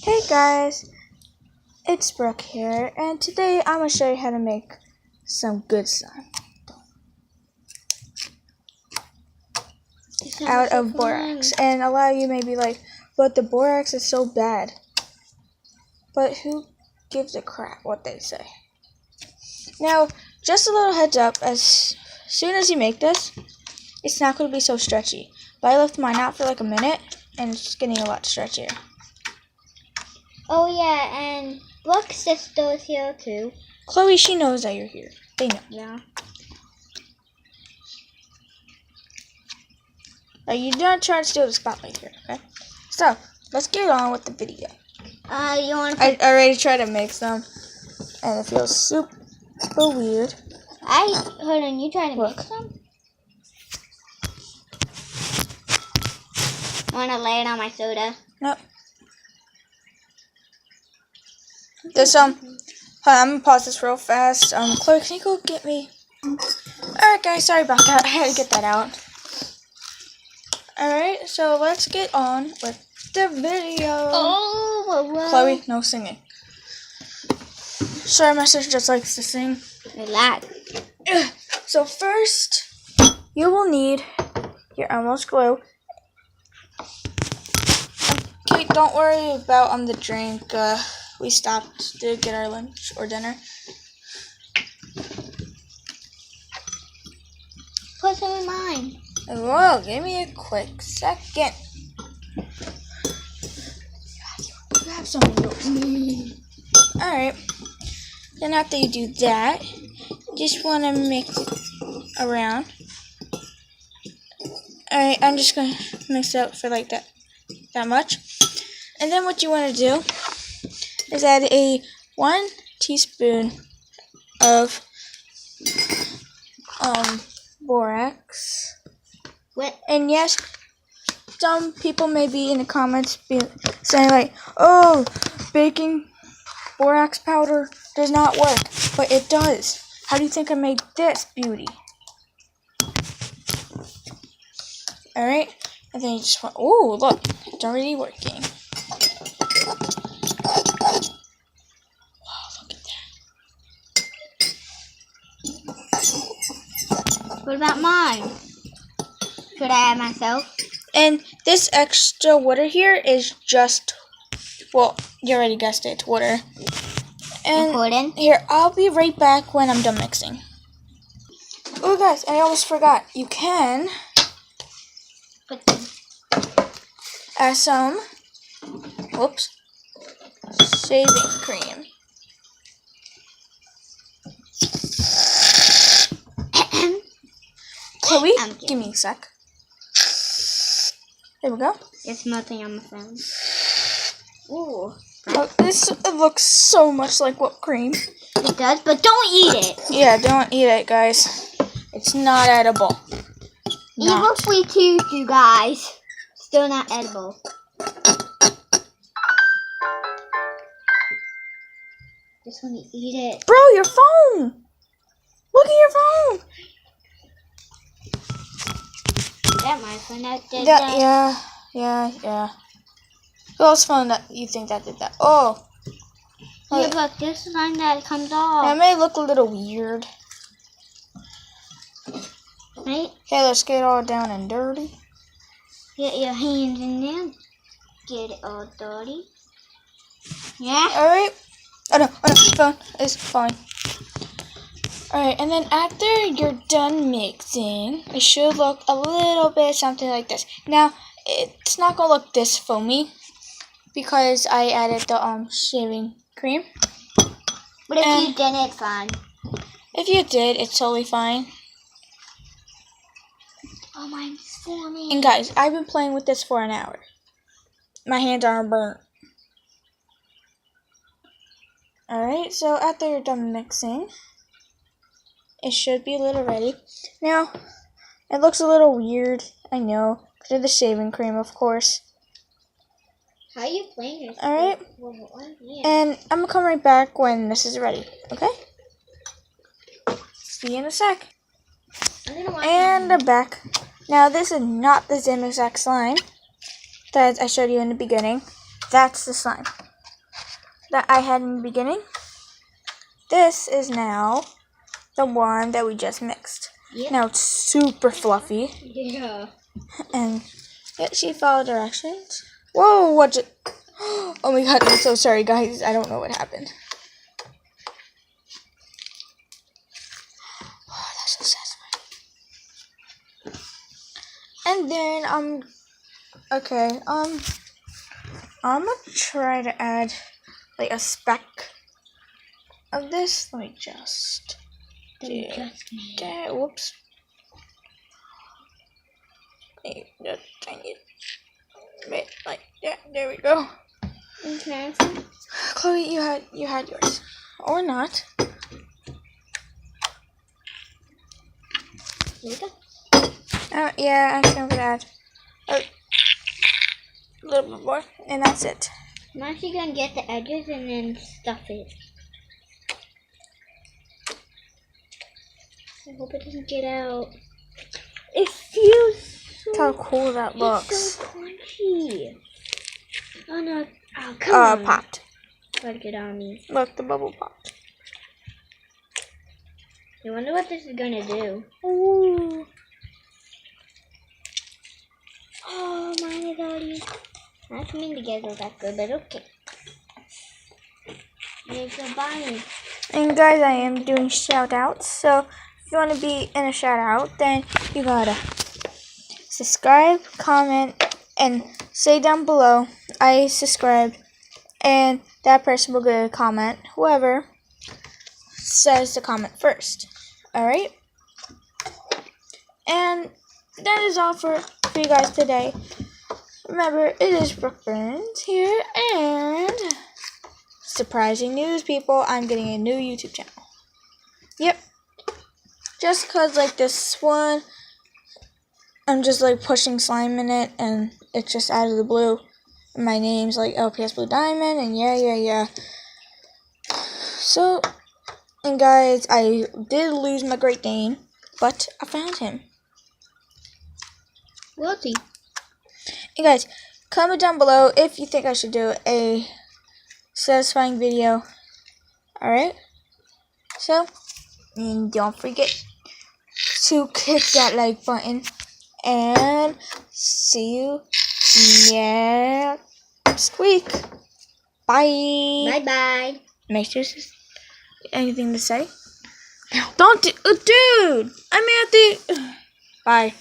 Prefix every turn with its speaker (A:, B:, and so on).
A: Hey guys, it's Brooke here, and today I'm going to show you how to make some good slime out of borax. And a lot of you may be like, but the borax is so bad. But who gives a crap what they say? Now, just a little heads up, as soon as you make this, it's not going to be so stretchy. But I left mine out for like a minute, and it's getting a lot stretchier.
B: Oh yeah, and Brooke's sister is here too.
A: Chloe, she knows that you're here. They know.
B: Yeah.
A: You're not trying to steal the spotlight here, okay? So, let's get on with the video.
B: You want to?
A: I already tried to make some, and it feels super weird.
B: Hold on, you trying to make some? Want to lay it on my soda?
A: Nope. There's hold on, I'm gonna pause this real fast. Chloe, can you go get me? Alright guys, sorry about that. I had to get that out. Alright, so let's get on with the video.
B: Oh, whoa.
A: Chloe, no singing. Sorry, my sister just likes to sing.
B: Relax.
A: So first, you will need your Elmo's glue. Okay, don't worry about the drink. We stopped to get our lunch or dinner.
B: Put some in mine.
A: Whoa, give me a quick second. You have some of yours. Alright. Then after you do that, you just want to mix it around. Alright, I'm just going to mix it up for like that much. And then what you want to do is add 1 teaspoon of borax.
B: What?
A: And yes, some people may be in the comments saying like, oh, baking borax powder does not work, but it does. How do you think I made this beauty? Alright, and then you just want, oh, look, it's already working.
B: What about mine? Should I add myself?
A: And this extra water here is just, well, you already guessed it, water. And
B: important.
A: Here, I'll be right back when I'm done mixing. Oh, guys, I almost forgot. You can add some, shaving cream. Chloe, give me a sec. There we go.
B: It's melting on my phone. Ooh.
A: Oh, it looks so much like whipped cream.
B: It does, but don't eat it.
A: Yeah, don't eat it, guys. It's not edible.
B: Evil sweet tooth, you guys. Still not edible. Just want to eat it.
A: Bro, your phone! Look at your phone!
B: That my phone that did
A: that. Yeah. Who else phone that you think that did that? Oh.
B: Yeah, but this line that comes off.
A: That may look a little weird.
B: Right?
A: Okay, let's get it all down and dirty.
B: Get your hands in there. Get it all dirty. Yeah?
A: Alright. Oh no, phone is fine. Alright, and then after you're done mixing, it should look a little bit something like this. Now, it's not going to look this foamy because I added the shaving cream.
B: But if you didn't, it's fine.
A: If you did, it's totally fine.
B: Oh, mine's forming.
A: And guys, I've been playing with this for an hour. My hands are burnt. Alright, so after you're done mixing, it should be a little ready. Now, it looks a little weird, I know, because of the shaving cream, of course.
B: How are you playing this?
A: Alright, and I'm going to come right back when this is ready, okay? See you in a sec. And I'm back. Now, this is not the same exact slime that I showed you in the beginning. That's the slime. that I had in the beginning. This is now the one that we just mixed.
B: Yep.
A: Now it's super fluffy.
B: Yeah.
A: And she followed directions. Whoa, what just... Oh my god, I'm so sorry, guys. I don't know what happened. Oh, that's so satisfying. And then, okay, I'm gonna try to add, like, a speck of this. Let me just do that. Whoops. Just tiny bit, like, yeah, there we go.
B: Okay.
A: Chloe, you had yours. Or not.
B: Here we go.
A: Yeah, I'm gonna add a little bit more, and that's it.
B: I'm actually gonna get the edges and then stuff it. I hope it doesn't get out. It feels so...
A: Look how cool that looks.
B: It's so crunchy. Oh no. Oh, come on.
A: Popped.
B: Try to get on me.
A: Look, the bubble popped.
B: I wonder what this is gonna do.
A: Ooh.
B: Oh, mine is already not coming together that good, but okay. There's a bunny.
A: And guys, I am doing shout outs. So if you want to be in a shout out, then you gotta subscribe, comment, and say down below, I subscribed, and that person will get a comment, whoever says the comment first. Alright? And that is all for you guys today. Remember, it is Brooke Burns here, and surprising news, people, I'm getting a new YouTube channel. Yep. Just cause, like, this one, I'm just, like, pushing slime in it, and it's just out of the blue. And my name's, like, LPS Blue Diamond, and yeah. So, and guys, I did lose my Great Dane, but I found him.
B: We'll see.
A: And guys, comment down below if you think I should do a satisfying video. Alright? So, and don't forget to click that like button. And see you next week. Bye.
B: Bye-bye.
A: Make sure anything to say? Don't do... dude! I mean, at the... Bye.